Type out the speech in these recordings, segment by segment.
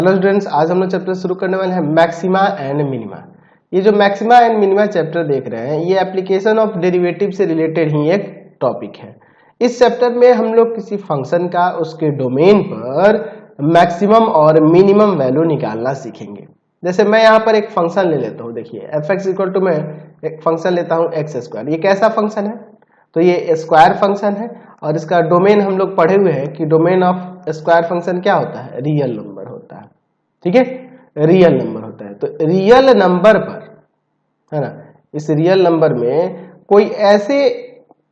Hello students, आज हम लोग चैप्टर शुरू करने वाले हैं मैक्सिमा एंड मिनिमा। ये जो मैक्सिमा एंड मिनिमा चैप्टर देख रहे हैं ये एप्लीकेशन ऑफ डेरिवेटिव से रिलेटेड ही एक टॉपिक है। इस चैप्टर में हम लोग किसी फंक्शन का उसके डोमेन पर मैक्सिमम और मिनिमम वैल्यू निकालना सीखेंगे। जैसे मैं यहाँ पर एक फंक्शन ले लेता हूँ, देखिए एफ एक्स इक्वल टू मैं एक फंक्शन लेता हूँ एक्स स्क्वायर। ये कैसा फंक्शन है? तो ये स्क्वायर फंक्शन है और इसका डोमेन हम लोग पढ़े हुए हैं कि डोमेन ऑफ स्क्वायर फंक्शन क्या होता है? रियल नंबर होता है। ठीक है, रियल नंबर होता है। तो रियल नंबर पर, है ना, इस रियल नंबर में कोई ऐसे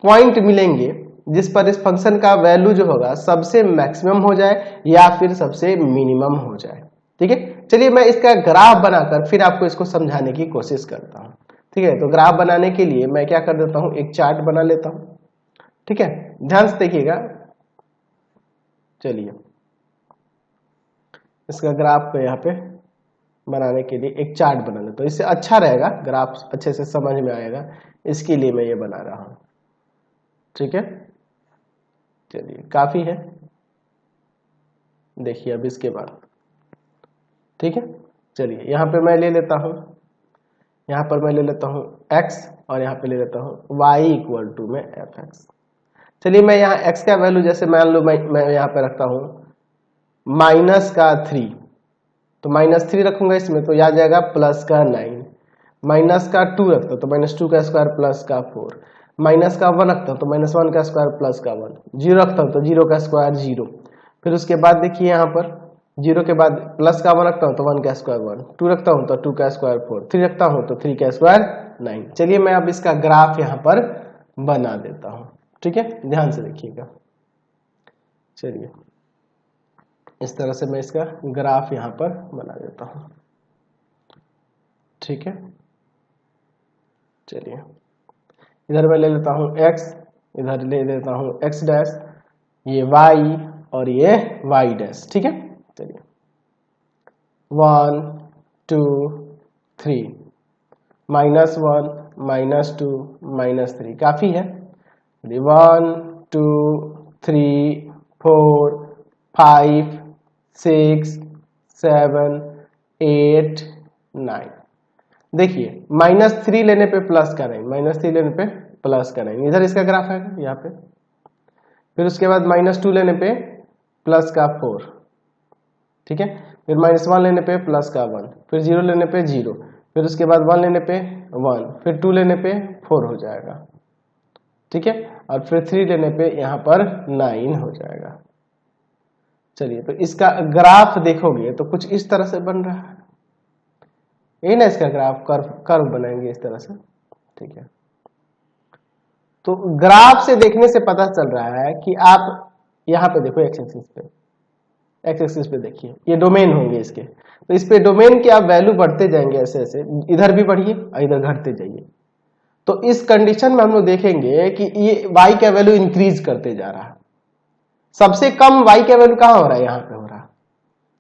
पॉइंट मिलेंगे जिस पर इस फंक्शन का वैल्यू जो होगा सबसे मैक्सिमम हो जाए या फिर सबसे मिनिमम हो जाए। ठीक है, चलिए मैं इसका ग्राफ बनाकर फिर आपको इसको समझाने की कोशिश करता हूँ। ठीक है, तो ग्राफ बनाने के लिए मैं क्या कर देता हूँ, एक चार्ट बना लेता हूँ। ठीक है, ध्यान से देखिएगा। चलिए इसका ग्राफ पे यहाँ पे बनाने के लिए एक चार्ट बना लेता हूँ, इससे अच्छा रहेगा, ग्राफ अच्छे से समझ में आएगा, इसके लिए मैं ये बना रहा हूँ। ठीक है, चलिए काफी है, देखिए अब इसके बाद। ठीक है, चलिए यहाँ पे मैं ले लेता हूँ, यहाँ पर मैं ले लेता हूँ x और यहाँ पे ले लेता हूँ y इक्वल टू में एफ एक्स। चलिए मैं यहाँ x का वैल्यू जैसे मान लो मैं यहाँ पे रखता हूँ -3, तो -3 रखूंगा इसमें तो आ जाएगा +9। -2 रखता हूँ तो -2 का स्क्वायर +4। -1 रखता हूँ तो -1 का स्क्वायर +1। 0 रखता हूँ तो 0 का स्क्वायर 0। फिर उसके बाद देखिए यहाँ पर 0 के बाद +1 रखता हूँ तो 1 का स्क्वायर 1। 2 रखता हूँ तो 2 का स्क्वायर 4। 3 रखता हूँ तो 3 का स्क्वायर 9। चलिए मैं अब इसका ग्राफ यहाँ पर बना देता हूँ। ठीक है, ध्यान से देखिएगा। चलिए इस तरह से मैं इसका ग्राफ यहाँ पर बना देता हूँ। ठीक है, चलिए इधर मैं ले लेता हूँ x, इधर ले लेता हूँ x डैश, ये y और ये y डैश। ठीक है, चलिए 1 2 3 -1 -2 -3 काफी है। 1 2 3 4 5 6 7 8 9। देखिए -3 लेने पे प्लस का 9, -3 लेने पे प्लस का 9, इधर इसका ग्राफ है यहाँ पे। फिर उसके बाद -2 लेने पे प्लस का 4। ठीक है, फिर -1 लेने पे प्लस का 1, फिर 0 लेने पे 0, फिर उसके बाद 1 लेने पे 1, फिर 2 लेने पे 4 हो जाएगा। ठीक है, और फिर 3 लेने पे यहाँ पर 9 हो जाएगा। चलिए तो इसका ग्राफ देखोगे तो कुछ इस तरह से बन रहा है, यही ना इसका ग्राफ, कर्व बनाएंगे इस तरह से। ठीक है, तो ग्राफ से देखने से पता चल रहा है कि आप यहाँ पे देखो एक्स एक्सिस पे देखिए, ये डोमेन होंगे इसके, तो इस पे डोमेन के आप वैल्यू बढ़ते जाएंगे ऐसे ऐसे, इधर भी बढ़िए और इधर घटते जाइए। तो इस कंडीशन में हम लोग देखेंगे कि ये y का वैल्यू इंक्रीज करते जा रहा है। सबसे कम y का वैल्यू कहाँ हो रहा है? यहाँ पे हो रहा है,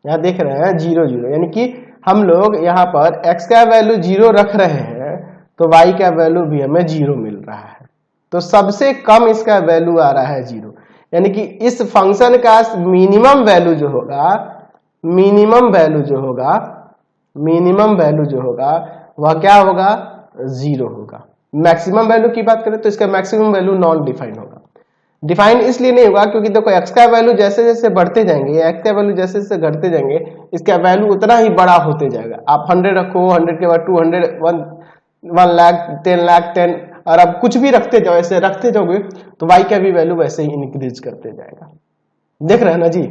यहाँ देख रहे हैं 0 0, यानी कि हम लोग यहाँ पर x का वैल्यू 0 रख रहे हैं तो y का वैल्यू भी हमें 0 मिल रहा है। तो सबसे कम इसका वैल्यू आ रहा है 0, यानी कि इस फंक्शन का मिनिमम वैल्यू जो होगा, मिनिमम वैल्यू जो होगा वह क्या होगा? 0 होगा। मैक्सिमम वैल्यू की बात करें तो इसका मैक्सिमम वैल्यू नॉन डिफाइन होगा। डिफाइन इसलिए नहीं होगा क्योंकि देखो x का वैल्यू जैसे जैसे बढ़ते जाएंगे, x का वैल्यू जैसे जैसे घटते जाएंगे, इसका वैल्यू उतना ही बड़ा होते जाएगा। आप 100 रखो, 100 के बाद 200, 1 लाख, 10 लाख, 10, और अब कुछ भी रखते जाओ, ऐसे रखते जाओगे तो y का भी वैल्यू वैसे ही इंक्रीज करते जाएगा। देख रहे हैं ना जी,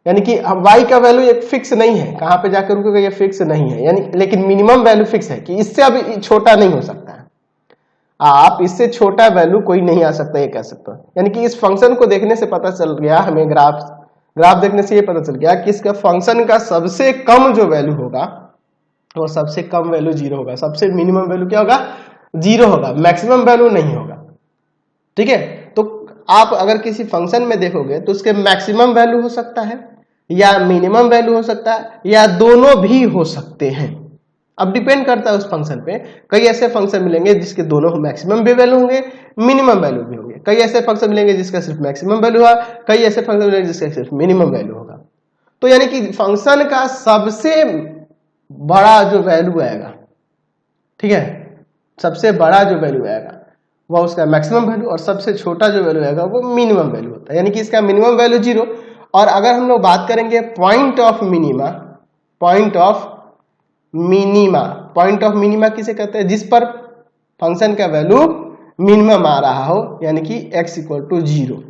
यानी कि y का वैल्यू एक फिक्स नहीं है, कहां पे जाकर रुकेगा ये फिक्स नहीं है, यानी लेकिन मिनिमम वैल्यू फिक्स है कि इससे अब छोटा नहीं हो सकता है। आप इससे छोटा वैल्यू कोई नहीं आ सकता, ये कह सकते हो। यानी कि इस फंक्शन को देखने से पता चल गया हमें, ग्राफ देखने से ये पता चल गया कि इसका फंक्शन का सबसे कम जो वैल्यू होगा वो सबसे कम वैल्यू 0 होगा, सबसे मिनिमम वैल्यू क्या होगा? 0 होगा, मैक्सिमम वैल्यू नहीं होगा। ठीक है, तो आप अगर किसी फंक्शन में देखोगे तो उसके मैक्सिमम वैल्यू हो सकता है या मिनिमम वैल्यू हो सकता है या दोनों भी हो सकते हैं। अब डिपेंड करता है उस फंक्शन पे। कई ऐसे फंक्शन मिलेंगे जिसके दोनों मैक्सिमम भी वैल्यू होंगे, मिनिमम वैल्यू भी होंगे। कई ऐसे फंक्शन मिलेंगे जिसका सिर्फ मैक्सिमम वैल्यू होगा, कई ऐसे फंक्शन मिलेंगे जिसका सिर्फ मिनिमम वैल्यू होगा। तो यानी कि फंक्शन का सबसे बड़ा जो वैल्यू आएगा, ठीक है, सबसे बड़ा जो वैल्यू आएगा वह उसका मैक्सिमम वैल्यू, और सबसे छोटा जो वैल्यू आएगा वो मिनिमम वैल्यू होता है। यानी कि इसका मिनिमम वैल्यू 0। और अगर हम लोग बात करेंगे point of minima, point of minima, point of minima किसे कहते हैं? जिस पर फंक्शन का वैल्यू मिनिमम आ रहा हो, यानी कि x equal to 0,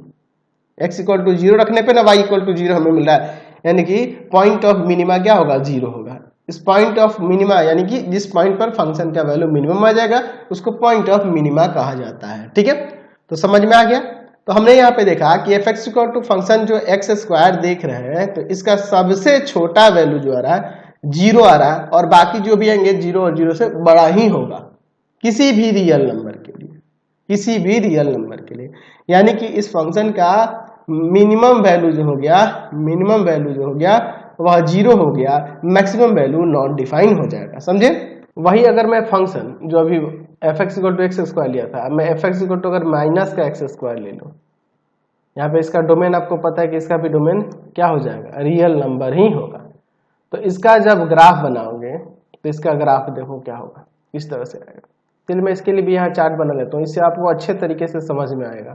x equal to 0 रखने पे ना y इक्वल टू 0 हमें मिल रहा है, यानी कि पॉइंट ऑफ मिनिमा क्या होगा? 0 होगा। इस पॉइंट ऑफ मिनिमा यानी कि जिस पॉइंट पर फंक्शन का वैल्यू मिनिमम आ जाएगा उसको पॉइंट ऑफ मिनिमा कहा जाता है, ठीक है। तो समझ में आ गया। तो हमने यहाँ पे देखा कि F x equal to function जो एक्स स्क्वायर देख रहे हैं, तो इसका सबसे छोटा वैल्यू जो आ रहा है 0 आ रहा है, और बाकी जो भी आएंगे 0 और 0 से बड़ा ही होगा किसी भी रियल नंबर के लिए, किसी भी रियल नंबर के लिए। यानी कि इस फंक्शन का मिनिमम वैल्यू जो हो गया, मिनिमम वैल्यू जो हो गया वह 0 हो गया, मैक्सिमम वैल्यू नॉट डिफाइन हो जाएगा, समझे। वही अगर मैं फंक्शन जो अभी f x equal to x square लिया था, मैं एफ एक्स इक्वल टू अगर माइनस का एक्स स्क्वायर ले लूँ, यहाँ पे इसका डोमेन आपको पता है कि इसका भी डोमेन क्या हो जाएगा? रियल नंबर ही होगा। तो इसका जब ग्राफ बनाओगे तो इसका ग्राफ देखो क्या होगा, इस तरह से आएगा। चलिए मैं इसके लिए भी यहाँ चार्ट बना लेता हूँ, इससे आपको अच्छे तरीके से समझ में आएगा,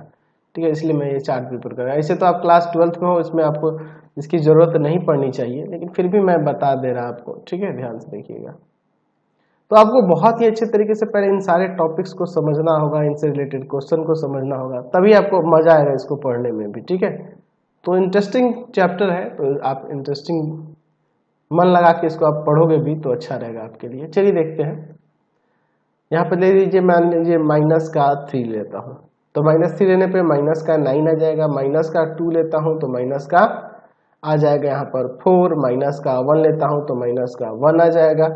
ठीक है। इसलिए मैं ये चार्ट प्रिपेयर कर रहा हूँ। ऐसे तो आप क्लास 12th में हो, इसमें आपको इसकी जरूरत नहीं पड़नी चाहिए, लेकिन फिर भी मैं बता दे रहा आपको, ठीक है, ध्यान से देखिएगा। तो आपको बहुत ही अच्छे तरीके से पहले इन सारे टॉपिक्स को समझना होगा, इनसे रिलेटेड क्वेश्चन को समझना होगा, तभी आपको मजा आएगा इसको पढ़ने में भी, ठीक है। तो इंटरेस्टिंग चैप्टर है, तो आप इंटरेस्टिंग मन लगा के इसको आप पढ़ोगे भी तो अच्छा रहेगा आपके लिए। चलिए देखते हैं। यहाँ पे ले लीजिए, मान लीजिए माइनस का 3 लेता हूँ, तो माइनस 3 लेने पे माइनस का 9 आ जाएगा। माइनस का 2 लेता हूँ तो माइनस का आ जाएगा यहाँ पर 4। माइनस का 1 लेता हूँ तो माइनस का 1 आ जाएगा।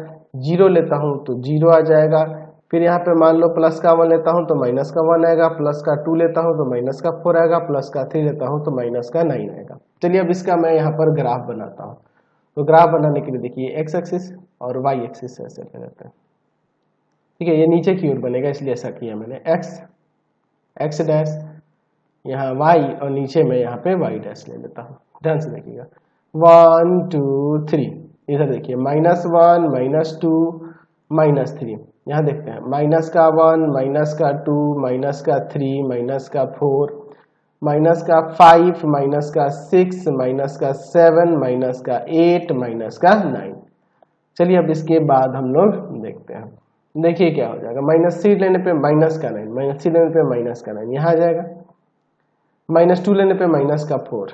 0 लेता हूँ तो 0 आ जाएगा। फिर यहाँ पे मान लो प्लस का 1 लेता हूँ तो माइनस का 1 आएगा। प्लस का 2 लेता हूँ तो माइनस का 4 आएगा। प्लस का 3 लेता हूँ तो माइनस का 9 आएगा। चलिए अब इसका मैं यहाँ पर ग्राफ बनाता हूँ। तो ग्राफ बनाने के लिए देखिए एक्स एक्सिस और वाई एक्सिस ऐसे ले लेते हैं, ठीक है। ये नीचे की ओर बनेगा इसलिए ऐसा किया मैंने, एक्स डैश यहाँ वाई और नीचे में यहाँ पे वाई डैश ले लेता हूँ। ध्यान से देखिएगा, 1 2 3, इधर देखिए -1 -2 -3। यहाँ देखते हैं माइनस का 1 माइनस का 2 माइनस का 3 माइनस का 4 माइनस का 5 माइनस का 6 माइनस का 7 माइनस का 8 माइनस का 9। चलिए अब इसके बाद हम लोग देखते हैं, देखिए क्या हो जाएगा। -3 लेने पे माइनस का 9, -3 लेने पे माइनस का 9 यहाँ आ जाएगा। -2 लेने पे माइनस का 4,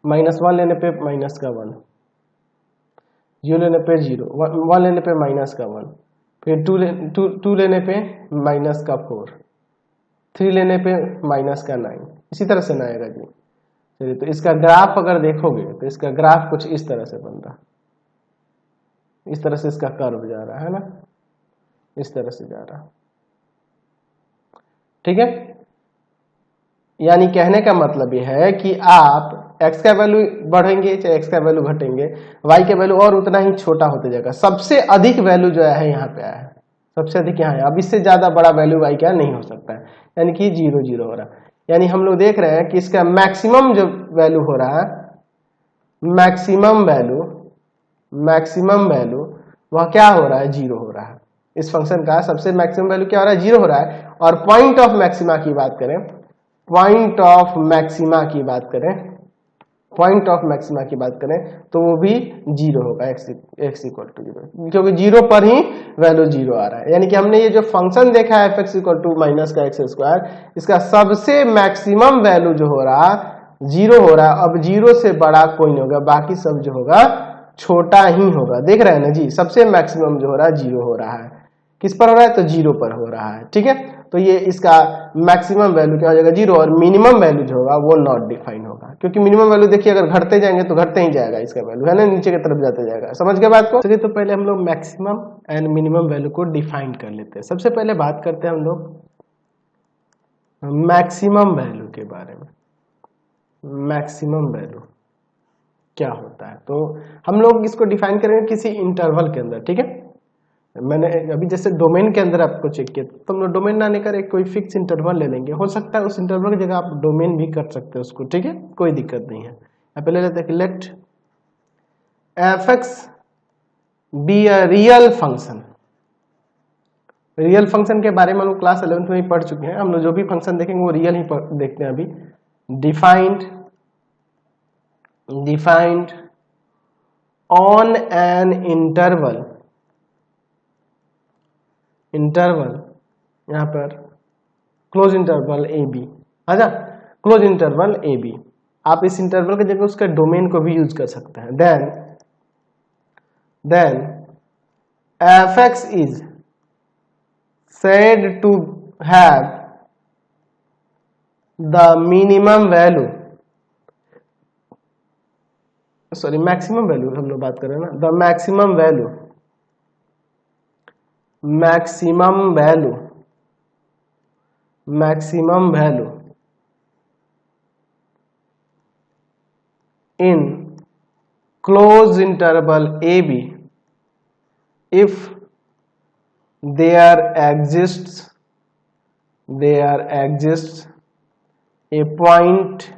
-1 लेने पे माइनस का 1, 0 लेने पे 0, 1 लेने पे माइनस का 1, फिर 2 लेने पे माइनस का 4, 3 लेने पे माइनस का 9, इसी तरह से ना आएगा जी। चलिए तो इसका ग्राफ अगर देखोगे तो इसका ग्राफ कुछ इस तरह से बन रहा, इस तरह से इसका कर्व जा रहा है ना, इस तरह से जा रहा, ठीक है। यानी कहने का मतलब यह है कि आप x का वैल्यू बढ़ेंगे चाहे x का वैल्यू घटेंगे, y का वैल्यू और उतना ही छोटा होते जाएगा। सबसे अधिक वैल्यू जो है यहाँ पे आया है, सबसे अधिक यहाँ है। अब इससे ज्यादा बड़ा वैल्यू y का नहीं हो सकता है, यानी कि 0 0 हो रहा है। यानी हम लोग देख रहे हैं कि इसका मैक्सिमम जो वैल्यू हो रहा है, मैक्सिमम वैल्यू वह क्या हो रहा है? 0 हो रहा है। इस फंक्शन का सबसे मैक्सिमम वैल्यू क्या हो रहा है? 0 हो रहा है। और पॉइंट ऑफ मैक्सिमा की बात करें, पॉइंट ऑफ मैक्सिमा की बात करें तो वो भी 0 होगा, x इक्वल टू 0, क्योंकि 0 पर ही वैल्यू 0 आ रहा है। यानी कि हमने ये जो फंक्शन देखा है f(x इक्वल टू माइनस का x स्क्वायर), इसका सबसे मैक्सिमम वैल्यू जो हो रहा है 0 हो रहा है। अब 0 से बड़ा कोई नहीं होगा, बाकी सब जो होगा छोटा ही होगा। देख रहे हैं ना जी, सबसे मैक्सिमम जो हो रहा है 0 हो रहा है। किस पर हो रहा है? तो 0 पर हो रहा है, ठीक है। तो ये इसका मैक्सिमम वैल्यू क्या हो जाएगा? 0। और मिनिमम वैल्यू जो होगा वो नॉट डिफाइन होगा, क्योंकि मिनिमम वैल्यू देखिए अगर घटते जाएंगे तो घटते ही जाएगा, इसका वैल्यू है ना, नीचे की तरफ जाते जाएगा। समझ गए बात को? चलिए तो पहले हम लोग मैक्सिमम एंड मिनिमम वैल्यू को डिफाइन कर लेते हैं। सबसे पहले बात करते हैं हम लोग मैक्सिमम वैल्यू के बारे में। मैक्सिमम वैल्यू क्या होता है? तो हम लोग इसको डिफाइन करेंगे किसी इंटरवल के अंदर, ठीक है। मैंने अभी जैसे डोमेन के अंदर आपको चेक किया, तो हम लोग डोमेन ना लेकर एक कोई फिक्स इंटरवल ले लेंगे। हो सकता है उस इंटरवल की जगह आप डोमेन भी कर सकते हो उसको, ठीक है, कोई दिक्कत नहीं है। पहले लेते हैं कि let f x be a real function. Real function के बारे में हम लोग क्लास 11th में ही पढ़ चुके हैं। हम लोग जो भी फंक्शन देखेंगे वो रियल ही देखते हैं अभी। डिफाइंड ऑन एन इंटरवल यहां पर क्लोज इंटरवल ए बी, अच्छा क्लोज इंटरवल ए बी। आप इस इंटरवल की जगह उसका डोमेन को भी यूज कर सकते हैं। Then f x is said to have the minimum value, sorry maximum value हम लोग बात कर रहे हैं ना, the maximum value in closed interval AB if there exists a point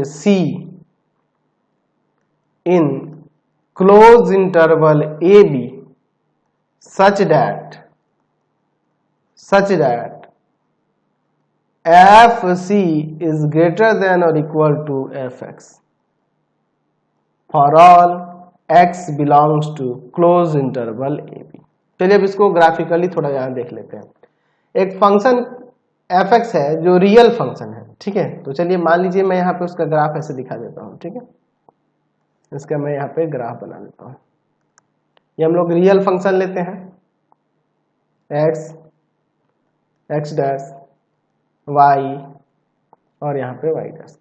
C in closed interval AB such that FC is greater than or equal to fx for all x belongs to closed interval AB। चलिए अब इसको graphically थोड़ा यहाँ देख लेते हैं। एक function fx है जो रियल फंक्शन है, ठीक है। तो चलिए मान लीजिए मैं यहाँ पे उसका ग्राफ ऐसे दिखा देता हूँ, ठीक है। इसका मैं यहाँ पे ग्राफ बना देता हूँ। ये हम लोग रियल फंक्शन लेते हैं x डैश y और यहाँ पे y डैश।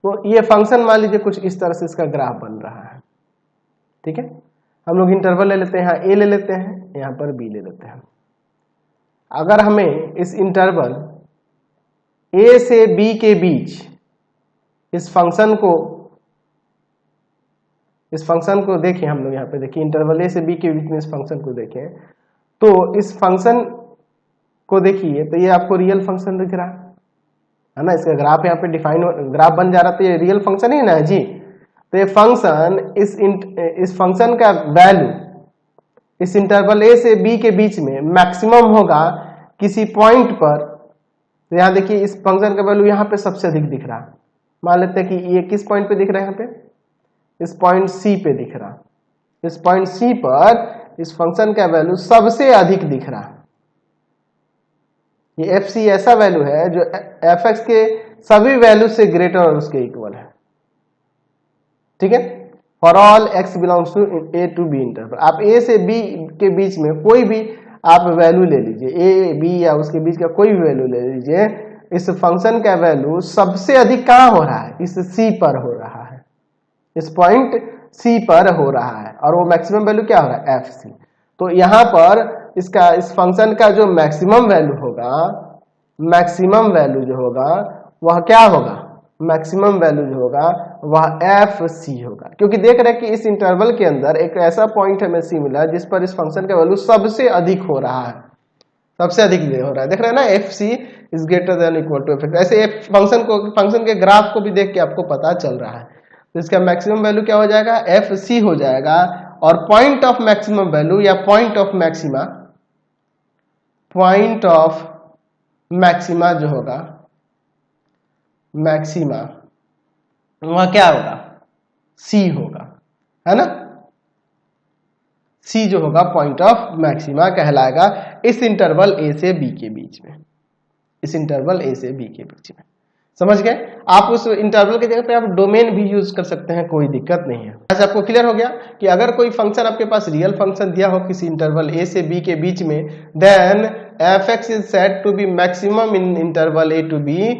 तो ये फंक्शन मान लीजिए कुछ इस तरह से इसका ग्राफ बन रहा है, ठीक है। हम लोग इंटरवल ले लेते हैं, यहाँ a ले लेते हैं, यहाँ पर b ले लेते हैं। अगर हमें इस इंटरवल a से b के बीच इस फंक्शन को देखें, हम लोग यहाँ पे देखिए इंटरवल a से b के बीच में इस फंक्शन को देखें, तो इस फंक्शन को देखिए तो ये आपको रियल फंक्शन दिख रहा है ना। इसका ग्राफ यहाँ पे डिफाइन ग्राफ बन जा रहा, तो ये रियल फंक्शन ही ना जी। तो ये फंक्शन इस फंक्शन का वैल्यू इस इंटरवल a से b के बीच में मैक्सिमम होगा किसी पॉइंट पर। तो यहाँ देखिए इस फंक्शन का वैल्यू यहाँ पे सबसे अधिक दिख रहा। मान लेते हैं कि ये किस पॉइंट पे दिख रहा है, यहाँ पे इस पॉइंट C पे दिख रहा। इस पॉइंट C पर इस फंक्शन का वैल्यू सबसे अधिक दिख रहा। ये FC ऐसा वैल्यू है जो fx के सभी वैल्यू से ग्रेटर और उसके इक्वल है, ठीक है। For all x belongs to a to b interval. आप a से b के बीच में कोई भी आप वैल्यू ले लीजिए, a b या उसके बीच का कोई भी वैल्यू ले लीजिए, इस फंक्शन का वैल्यू सबसे अधिक कहाँ हो रहा है, इस c पर हो रहा है, इस पॉइंट c पर हो रहा है। और वो मैक्सिमम वैल्यू क्या हो रहा है, fc। तो यहाँ पर इस फंक्शन का जो मैक्सिमम वैल्यू होगा, मैक्सिमम वैल्यू जो होगा वह क्या होगा, मैक्सिमम वैल्यू जो होगा वह fc होगा। क्योंकि देख रहे हैं कि इस इंटरवल के अंदर एक ऐसा पॉइंट हमें c मिला जिस पर इस फंक्शन का वैल्यू सबसे अधिक हो रहा है, सबसे अधिक हो रहा है। देख रहे हैं ना, fc is greater than equal to fx। ऐसे फंक्शन के ग्राफ को भी देख के आपको पता चल रहा है। तो इसका मैक्सिमम वैल्यू क्या हो जाएगा, fc हो जाएगा। और पॉइंट ऑफ मैक्सिमम वैल्यू या पॉइंट ऑफ मैक्सिमा जो होगा, मैक्सिमा वह क्या होगा, c होगा, है ना। c जो होगा पॉइंट ऑफ मैक्सिमा कहलाएगा इस इंटरवल a से b के बीच में, इस इंटरवल a से b के बीच में। समझ गए। आप उस इंटरवल की जगह पे आप डोमेन भी यूज कर सकते हैं, कोई दिक्कत नहीं है। ऐसे आपको क्लियर हो गया कि अगर कोई फंक्शन आपके पास रियल फंक्शन दिया हो किसी इंटरवल a से b के बीच में, then fx is said to be maximum in interval a to b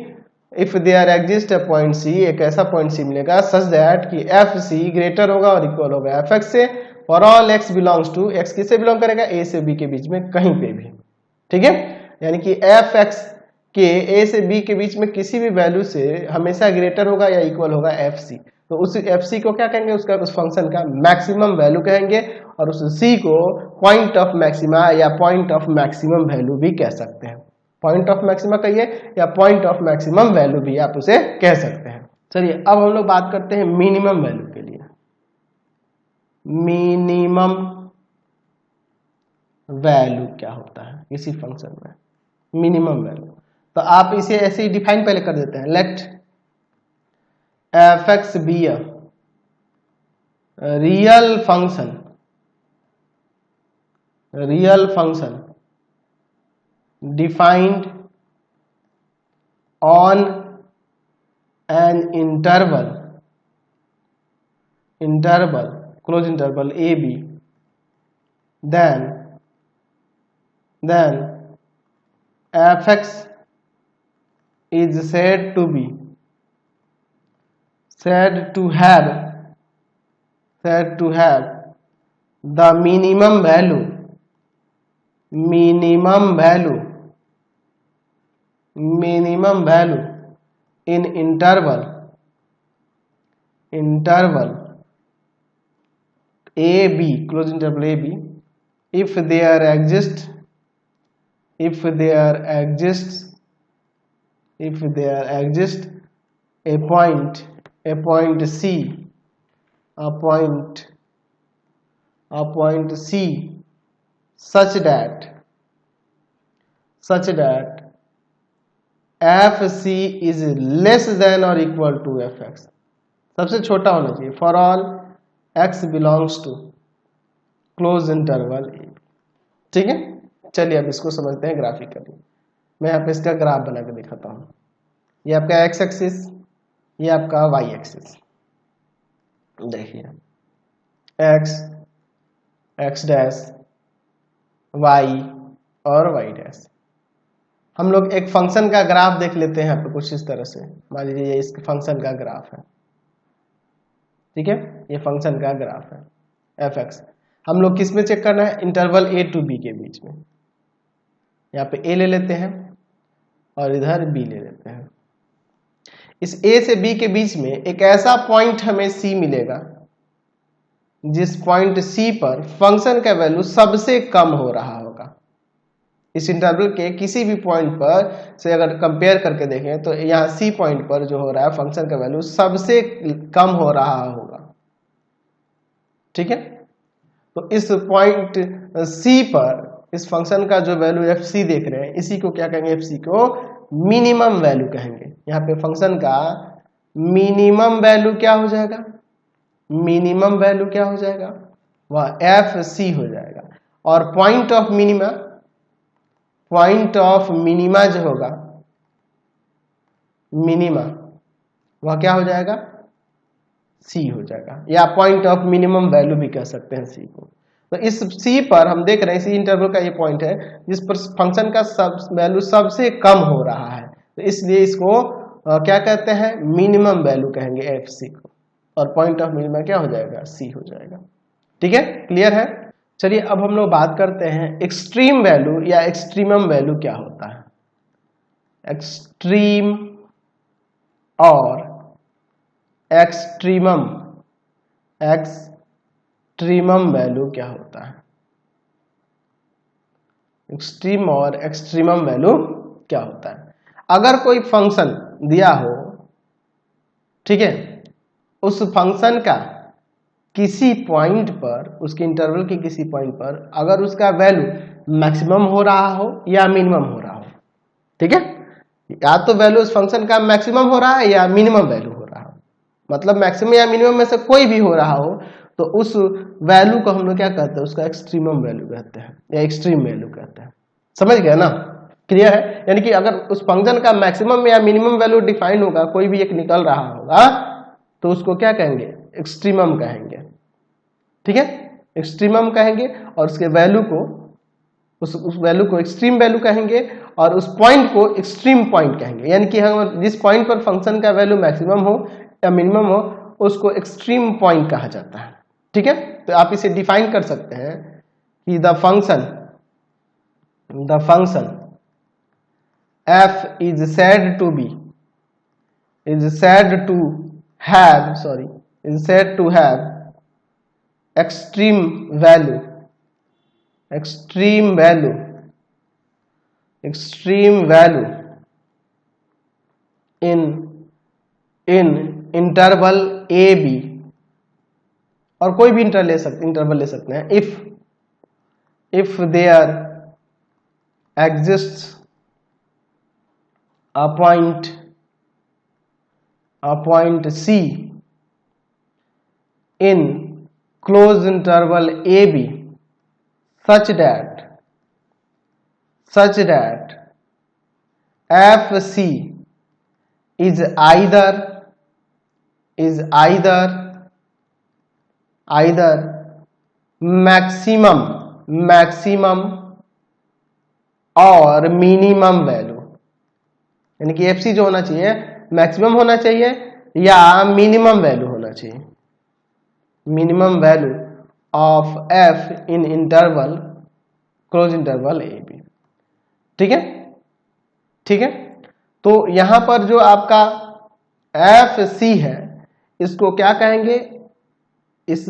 if there exist a point c। एक ऐसा पॉइंट c मिलेगा सच दैट कि fc ग्रेटर होगा और इक्वल होगा fx से, for all x belongs to, x किससे बिलोंग करेगा, a से b के बीच में कहीं पे भी, ठीक है। यानी कि fx के a से b के बीच में किसी भी वैल्यू से हमेशा ग्रेटर होगा या इक्वल होगा fc। तो उस fc को क्या कहेंगे, उसका उस फंक्शन का मैक्सिमम वैल्यू कहेंगे, और उस c को पॉइंट ऑफ मैक्सिमा या पॉइंट ऑफ मैक्सिमम वैल्यू भी कह सकते हैं। पॉइंट ऑफ मैक्सिमा कहिए या पॉइंट ऑफ मैक्सिमम वैल्यू भी आप उसे कह सकते हैं। चलिए अब हम लोग बात करते हैं मिनिमम वैल्यू के लिए। मिनिमम वैल्यू क्या होता है किसी फंक्शन में? मिनिमम वैल्यू, तो आप इसे ऐसे ही डिफाइन पहले कर देते हैं। Let f x be a real function defined on an interval close interval a b, then fx is said to have the minimum value in interval a b, close interval a b, if there exists a point c, a point c such that fc is less than or equal to fx, सबसे छोटा होना चाहिए for all x belongs to close interval A. ठीक है, चलिए अब इसको समझते हैं ग्राफिकली। मैं यहाँ पे इसका ग्राफ बना के दिखाता हूँ। ये आपका x एक्सिस, ये आपका y एक्सिस। देखिए x डैश, y और y डैश। हम लोग एक फंक्शन का ग्राफ देख लेते हैं यहाँ पे कुछ इस तरह से। मान लीजिए ये इस फंक्शन का ग्राफ है, ठीक है, ये फंक्शन का ग्राफ है एफ एक्स। हम लोग किस में चेक करना है? इंटरवल ए टू बी के बीच में। यहाँ पे ए ले लेते हैं और इधर बी ले लेते हैं। इस ए से बी के बीच में एक ऐसा पॉइंट हमें सी मिलेगा जिस पॉइंट सी पर फंक्शन का वैल्यू सबसे कम हो रहा होगा। इस इंटरवल के किसी भी पॉइंट पर से अगर कंपेयर करके देखें तो यहाँ सी पॉइंट पर जो हो रहा है फंक्शन का वैल्यू सबसे कम हो रहा होगा। ठीक है, तो इस पॉइंट सी पर इस फंक्शन का जो वैल्यू एफ सी देख रहे हैं, इसी को क्या कहेंगे? एफ सी को मिनिमम वैल्यू कहेंगे। यहाँ पे फंक्शन का मिनिमम वैल्यू क्या हो जाएगा? मिनिमम वैल्यू क्या हो जाएगा? वह एफ सी हो जाएगा। और पॉइंट ऑफ मिनिमा जो होगा, मिनिमा, वह क्या हो जाएगा? सी हो जाएगा, या पॉइंट ऑफ मिनिमम वैल्यू भी कह सकते हैं सी को। तो इस सी पर हम देख रहे हैं, इसी इंटरवल का ये पॉइंट है जिस पर फंक्शन का वैल्यू सबसे कम हो रहा है, तो इसलिए इसको क्या कहते हैं? मिनिमम वैल्यू कहेंगे एफ सी को। और पॉइंट ऑफ मिनिमा क्या हो जाएगा? सी हो जाएगा। ठीक है, क्लियर है? चलिए अब हम लोग बात करते हैं एक्सट्रीम वैल्यू या एक्सट्रीमम वैल्यू क्या होता है। एक्सट्रीम और एक्सट्रीमम वैल्यू क्या होता है? एक्सट्रीम और एक्सट्रीमम वैल्यू क्या होता है? अगर कोई फंक्शन दिया हो, ठीक है, उस फंक्शन का किसी पॉइंट पर, उसके इंटरवल के किसी पॉइंट पर अगर उसका वैल्यू मैक्सिमम हो रहा हो या मिनिमम हो रहा हो, ठीक है, या तो वैल्यू उस फंक्शन का मैक्सिमम हो रहा है या मिनिमम वैल्यू हो रहा हो, मतलब मैक्सिमम या मिनिमम में से कोई भी हो रहा हो, तो उस वैल्यू को हम लोग क्या कहते हैं? उसका एक्सट्रीमम वैल्यू कहते हैं या एक्सट्रीम वैल्यू कहते हैं। समझ गए ना? क्लियर है? यानी कि अगर उस फंक्शन का मैक्सिमम या मिनिमम वैल्यू डिफाइन होगा, कोई भी एक निकल रहा होगा, तो उसको क्या कहेंगे? एक्सट्रीमम कहेंगे। ठीक है, एक्सट्रीमम कहेंगे और उसके वैल्यू को, उस वैल्यू को एक्सट्रीम वैल्यू कहेंगे और उस पॉइंट को एक्सट्रीम पॉइंट कहेंगे। यानी कि हम जिस पॉइंट पर फंक्शन का वैल्यू मैक्सिमम हो या मिनिमम हो, उसको एक्सट्रीम पॉइंट कहा जाता है। ठीक है, तो आप इसे डिफाइन कर सकते हैं कि the function f is said to have extreme value in interval a b, और कोई भी इंटरवल ले सकते हैं, if there exists a point C in closed interval AB such that FC is either maximum और मिनिमम वैल्यू, यानी कि FC जो होना चाहिए मैक्सिमम होना चाहिए या मिनिमम वैल्यू होना चाहिए, minimum value of f in interval close interval a b. ठीक है, तो यहां पर जो आपका एफ सी है इसको क्या कहेंगे, इस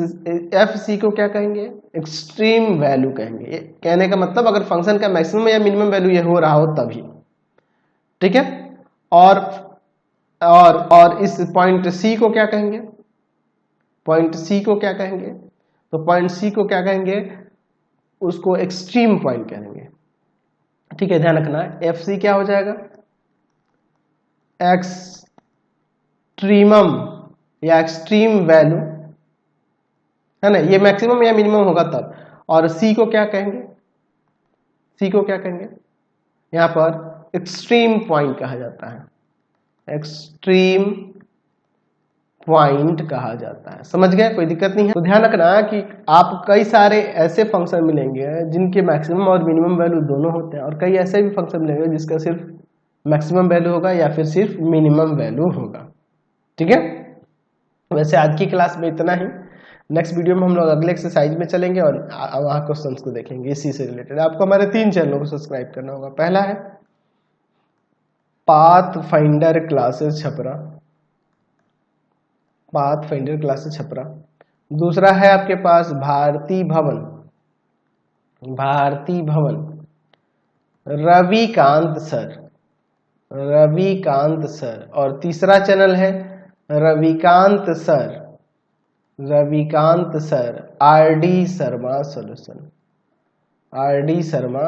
एफ सी को क्या कहेंगे, एक्सट्रीम वैल्यू कहेंगे। कहने का मतलब अगर फंक्शन का मैक्सिमम या मिनिमम वैल्यू ये हो रहा हो तभी। ठीक है, और इस पॉइंट सी को क्या कहेंगे, तो पॉइंट सी को क्या कहेंगे, उसको एक्सट्रीम पॉइंट कहेंगे। ठीक है, ध्यान रखना एफ सी क्या हो जाएगा, एक्सट्रीमम या एक्सट्रीम वैल्यू है ना, ये मैक्सिमम या मिनिमम होगा तब। और सी को क्या कहेंगे, यहां पर एक्सट्रीम पॉइंट कहा जाता है, एक्सट्रीम पॉइंट कहा जाता है। समझ गए, कोई दिक्कत नहीं है। तो ध्यान रखना कि आप कई सारे ऐसे फंक्शन मिलेंगे जिनके मैक्सिमम और मिनिमम वैल्यू दोनों होते हैं, और कई ऐसे भी फंक्शन मिलेंगे जिसका सिर्फ मैक्सिमम वैल्यू होगा या फिर सिर्फ मिनिमम वैल्यू होगा। ठीक है, वैसे आज की क्लास में इतना ही। नेक्स्ट वीडियो में हम लोग अगले एक्सरसाइज में चलेंगे और वहां क्वेश्चंस को देखेंगे इसी से रिलेटेड। आपको हमारे 3 चैनलों को सब्सक्राइब करना होगा। पहला है पाथ फाइंडर क्लासेस छपरा, दूसरा है आपके पास भारती भवन रविकांत सर, और तीसरा चैनल है Ravikant sir RD Sharma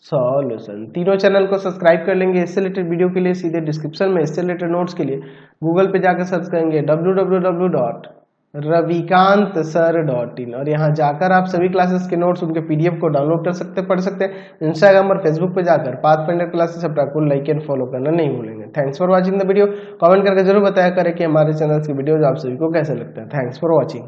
solution. तीनों चैनल को सब्सक्राइब कर लेंगे। इससे रिलेटेड वीडियो के लिए सीधे डिस्क्रिप्शन में, इससे रिलेटेड नोट्स के लिए गूगल पे जाकर सर्च करेंगे www.ravikantsir.in, और यहाँ जाकर आप सभी क्लासेस के नोट्स, उनके पीडीएफ को डाउनलोड कर सकते, पढ़ सकते हैं। इंस्टाग्राम और फेसबुक पे जाकर पाथ फाइंडर क्लासेस अपना को लाइक एंड फॉलो करना नहीं भूलेंगे। Thanks for watching the video. Comment करके जरूर बताया करें कि हमारे चैनल के वीडियोज आप सभी को कैसे लगते हैं। Thanks for watching.